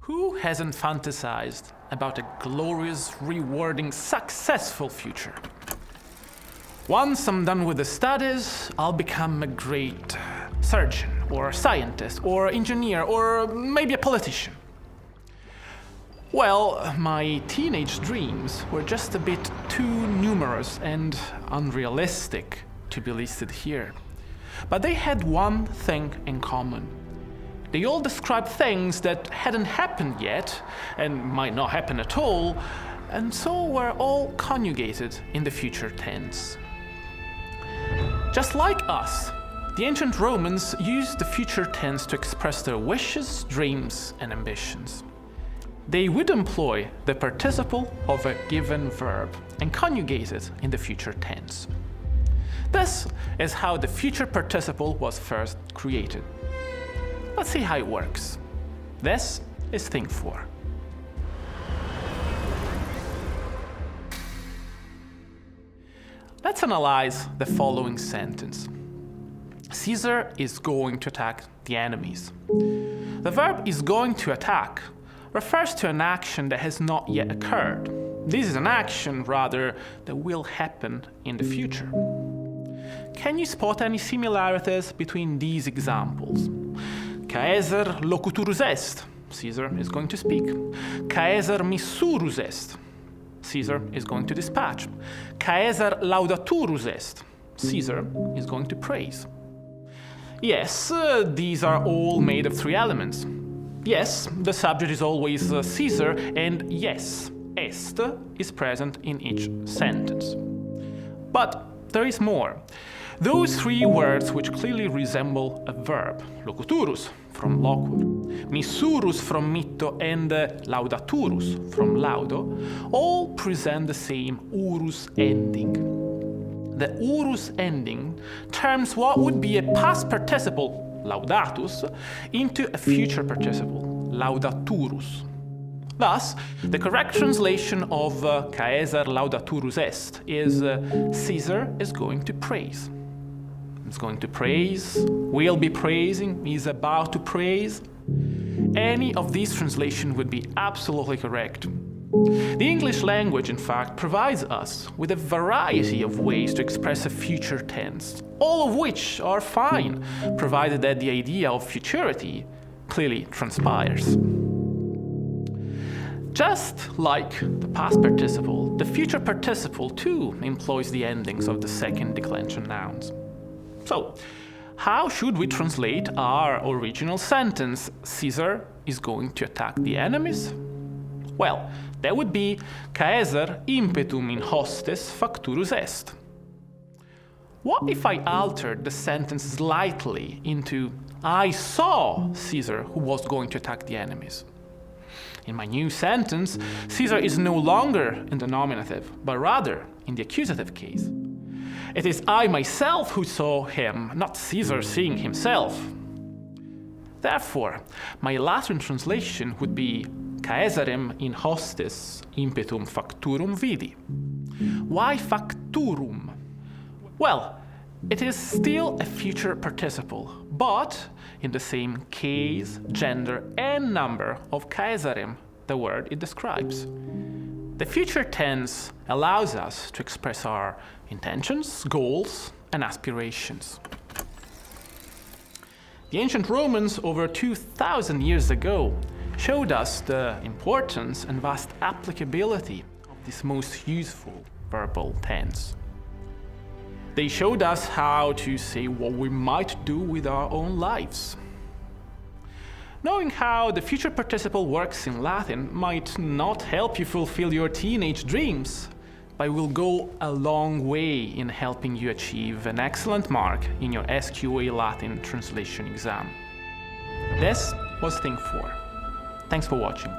Who hasn't fantasized about a glorious, rewarding, successful future? Once I'm done with the studies, I'll become a great surgeon, or scientist, or engineer, or maybe a politician. Well, my teenage dreams were just a bit too numerous and unrealistic to be listed here. But they had one thing in common. They all described things that hadn't happened yet, and might not happen at all, and so were all conjugated in the future tense. Just like us, the ancient Romans used the future tense to express their wishes, dreams, and ambitions. They would employ the participle of a given verb and conjugate it in the future tense. This is how the future participle was first created. Let's see how it works. This is thing 4. Let's analyze the following sentence. Caesar is going to attack the enemies. The verb is going to attack refers to an action that has not yet occurred. This is an action, rather, that will happen in the future. Can you spot any similarities between these examples? Caesar locuturus est. Caesar is going to speak. Caesar missurus est. Caesar is going to dispatch. Caesar laudaturus est. Caesar is going to praise. Yes, these are all made of 3 elements. Yes, the subject is always Caesar, and yes, est is present in each sentence. But there is more. Those 3 words which clearly resemble a verb, locuturus from loquor, missurus from mitto, and laudaturus from laudo, all present the same urus ending. The urus ending turns what would be a past participle, laudatus, into a future participle, laudaturus. Thus, the correct translation of Caesar laudaturus est is Caesar is going to praise. Is going to praise, will be praising, is about to praise. Any of these translations would be absolutely correct. The English language, in fact, provides us with a variety of ways to express a future tense, all of which are fine, provided that the idea of futurity clearly transpires. Just like the past participle, the future participle too employs the endings of the second declension nouns. So, how should we translate our original sentence, Caesar is going to attack the enemies? Well, that would be Caesar impetum in hostes facturus est. What if I altered the sentence slightly into I saw Caesar who was going to attack the enemies? In my new sentence, Caesar is no longer in the nominative, but rather in the accusative case. It is I myself who saw him, not Caesar seeing himself. Therefore, my Latin translation would be Caesarem in hostes impetum facturum vidi. Why facturum? Well, it is still a future participle, but in the same case, gender, and number of Caesarem, the word it describes. The future tense allows us to express our intentions, goals, and aspirations. The ancient Romans, over 2,000 years ago, showed us the importance and vast applicability of this most useful verbal tense. They showed us how to say what we might do with our own lives. Knowing how the future participle works in Latin might not help you fulfill your teenage dreams, but will go a long way in helping you achieve an excellent mark in your SQA Latin translation exam. This was thing 4. Thanks for watching.